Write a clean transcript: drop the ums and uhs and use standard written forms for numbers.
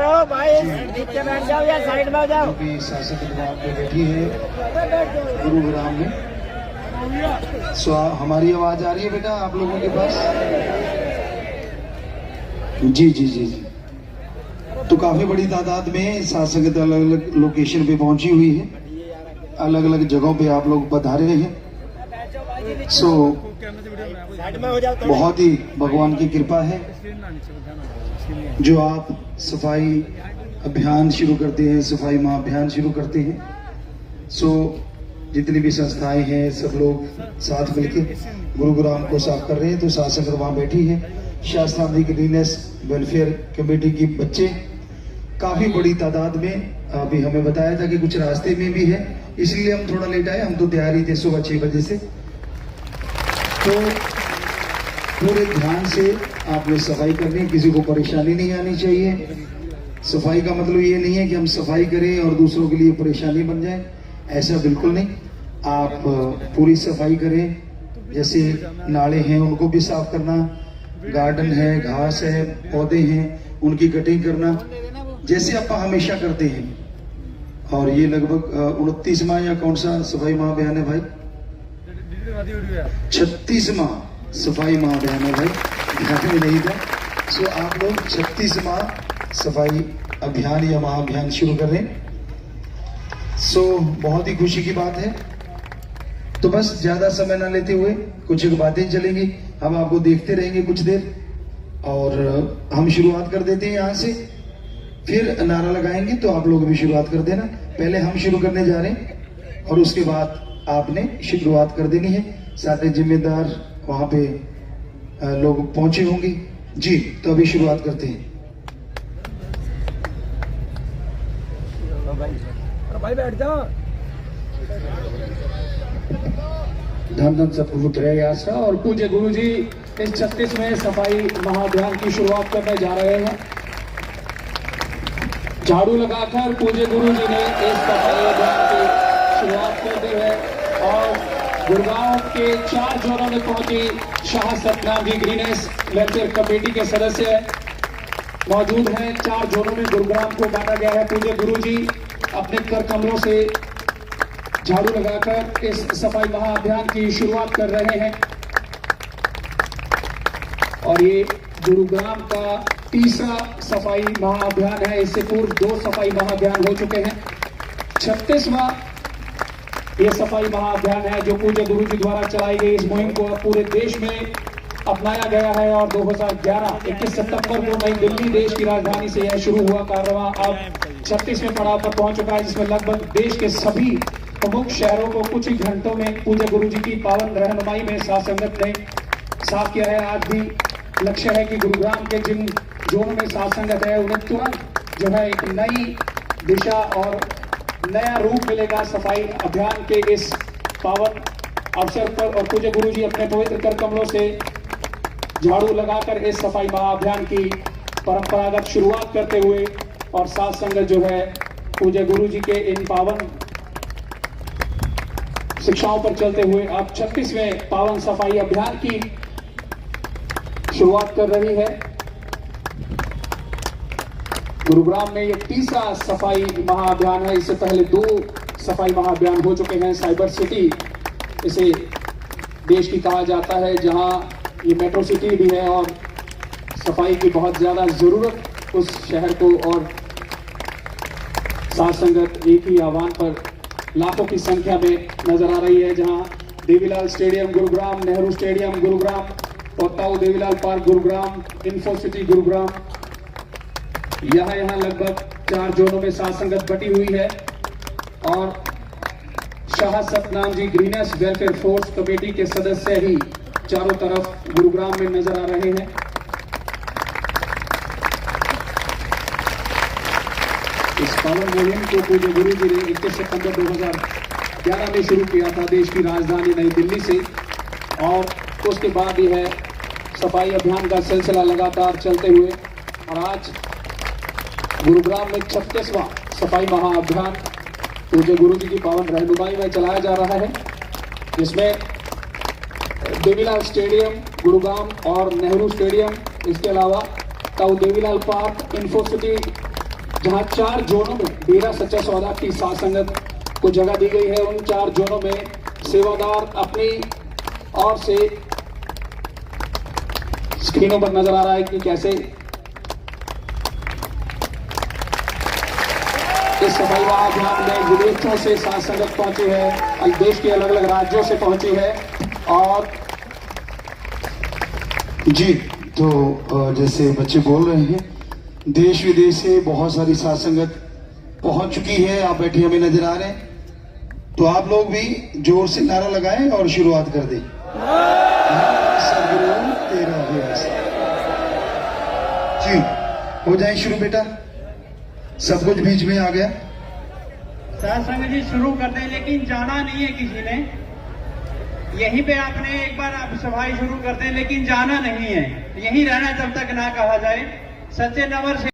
जाओ भाई, नीचे बैठ जाओ या साइड में जाओ। शासक दरबार पे बैठी है गुरुग्राम में। हमारी आवाज आ रही है बेटा आप लोगों के पास? जी जी जी जी। तो काफी बड़ी तादाद में शासक अलग अलग लोकेशन पे पहुंची हुई है, अलग अलग जगहों पे आप लोग पधारे हैं। बहुत ही भगवान की कृपा है जो आप सफाई अभियान शुरू करते हैं, सफाई महाअभियान शुरू करते हैं। जितनी भी संस्थाएं हैं सब लोग साथ मिलके गुरुग्राम को साफ कर रहे हैं। तो शासक वहाँ बैठी है, शास्त्रांतिक क्लीननेस वेलफेयर कमेटी की बच्चे काफी बड़ी तादाद में। अभी हमें बताया था कि कुछ रास्ते में भी है, इसलिए हम थोड़ा लेट आए। हम तो तैयार ही थे सुबह 6 बजे से। तो पूरे ध्यान से आपने सफाई करनी है, किसी को परेशानी नहीं आनी चाहिए। सफाई का मतलब ये नहीं है कि हम सफाई करें और दूसरों के लिए परेशानी बन जाए, ऐसा बिल्कुल नहीं। आप पूरी सफाई करें, जैसे नाले हैं उनको भी साफ करना, गार्डन है, घास है, पौधे हैं, उनकी कटिंग करना, जैसे आप हमेशा करते हैं। और ये लगभग 29वां या कौन सा सफाई महाअभियान है भाई? 36वां सफाई महाअभियान है भाई, ध्यान में नहीं था। आप लोग 36वां सफाई अभियान या महाअभियान शुरू कर रहे हैं। बहुत ही खुशी की बात है। तो बस ज्यादा समय ना लेते हुए कुछ एक बातें चलेंगी, हम आपको देखते रहेंगे कुछ देर, और हम शुरुआत कर देते हैं यहाँ से, फिर नारा लगाएंगे तो आप लोग भी शुरुआत कर देना। पहले हम शुरू करने जा रहे हैं और उसके बाद आपने शुरुआत कर देनी है। सारे जिम्मेदार वहां पे लोग पहुंचे होंगे जी। तो अभी शुरुआत करते हैं। भाई बैठ जाओ। धन धन सतगुरु प्रयासा और पूज्य गुरु जी इस 36वें सफाई महाअभियान की शुरुआत करने जा रहे हैं। झाड़ू लगाकर पूज्य गुरु जी ने इस सफाई अभियान की शुरुआत करते हुए और गुड़गांव के 4 जोनों में पहुंची Shah Satnam ji greenish welfare committee के सदस्य मौजूद हैं। 4 जोनों में गुरुग्राम को बांटा गया है। पूज्य गुरु जी अपने कर कमलों से झाड़ू लगाकर इस सफाई महाअभियान की शुरुआत कर रहे हैं। और ये गुरुग्राम का तीसरा सफाई महाअभियान है। इससे पूर्व 2 सफाई महाअभियान हो चुके हैं। 36वां ये सफाई महाअभियान है जो पूज्य गुरु जी द्वारा चलाई गई इस मुहिम को पूरे देश में अपनाया गया है। और 2011 21 सितंबर को नई दिल्ली देश की राजधानी से यह शुरू हुआ कार्यक्रम अब 36वें पड़ाव पर पहुंच चुका है, जिसमें लगभग देश के सभी प्रमुख शहरों को कुछ ही घंटों में पूज्य गुरु जी की पावन रहनुमाई में साथ संगत ने साफ किया है। आज भी लक्ष्य है कि गुरुग्राम के जिन जोनों में साथ संगत है उन्हें तुरंत जो है एक नई दिशा और नया रूप मिलेगा सफाई अभियान के इस पावन अवसर पर। और पूज्य गुरु जी अपने पवित्र कर कमलों से झाड़ू लगाकर इस सफाई महाअभियान की परंपरागत शुरुआत करते हुए और साथ संगत जो है पूज्य गुरु जी के इन पावन शिक्षाओं पर चलते हुए अब 36वें पावन सफाई अभियान की शुरुआत कर रही है। गुरुग्राम में यह तीसरा सफाई महाअभियान है। इससे पहले 2 सफाई महाअभियान हो चुके हैं। साइबर सिटी इसे देश की कहा जाता है, जहां ये मेट्रो सिटी भी है और सफाई की बहुत ज्यादा जरूरत उस शहर को। और साथ संगत एक ही आह्वान पर लाखों की संख्या में नजर आ रही है, जहां देवीलाल स्टेडियम गुरुग्राम, नेहरू स्टेडियम गुरुग्राम और ताऊ Devilal park Gurugram, info city Gurugram, यहाँ लगभग 4 जोनों में साथ संगत बटी हुई है। और Shah Satnam ji greenish welfare force committee के सदस्य ही चारों तरफ गुरुग्राम में नजर आ रहे हैं। इस पावन मुहिम को पूज्य गुरु जी ने 21 सितंबर 2011 में शुरू किया था देश की राजधानी नई दिल्ली से। और उसके बाद ही है सफाई अभियान का सिलसिला लगातार चलते हुए और आज गुरुग्राम में 36वां सफाई महाअभियान पूज्य गुरु जी की पावन रहनुमाई में चलाया जा रहा है, जिसमें देवीलाल स्टेडियम गुरुग्राम और नेहरू स्टेडियम, इसके अलावा ताऊ देवीलाल पार्क, इन्फो सिटी जहां 4 जोनों में डेरा सच्चा सौदा की साथ संगत को जगह दी गई है। उन 4 जोनों में सेवादार अपनी ओर से स्क्रीनों पर नजर आ रहा है कि कैसे इस सफाई महाअभियान में विदेशों से साथ संगत पहुंची है, देश के अलग अलग राज्यों से पहुंची है। और जी, तो जैसे बच्चे बोल रहे हैं, देश विदेश से बहुत सारी साथ संगत पहुंच चुकी है। आप बैठे हमें नजर आ रहे हैं, तो आप लोग भी जोर से नारा लगाएं और शुरुआत कर दें। सद्गुरु तेरा है। जी, हो जाए शुरू बेटा, सब कुछ बीच में आ गया। साथ संगत जी शुरू कर दें, लेकिन जाना नहीं है किसी ने। यहीं पे आपने एक बार आप सफाई शुरू कर दें, लेकिन जाना नहीं है, यहीं रहना जब तक ना कहा जाए। सच्चे नंबर से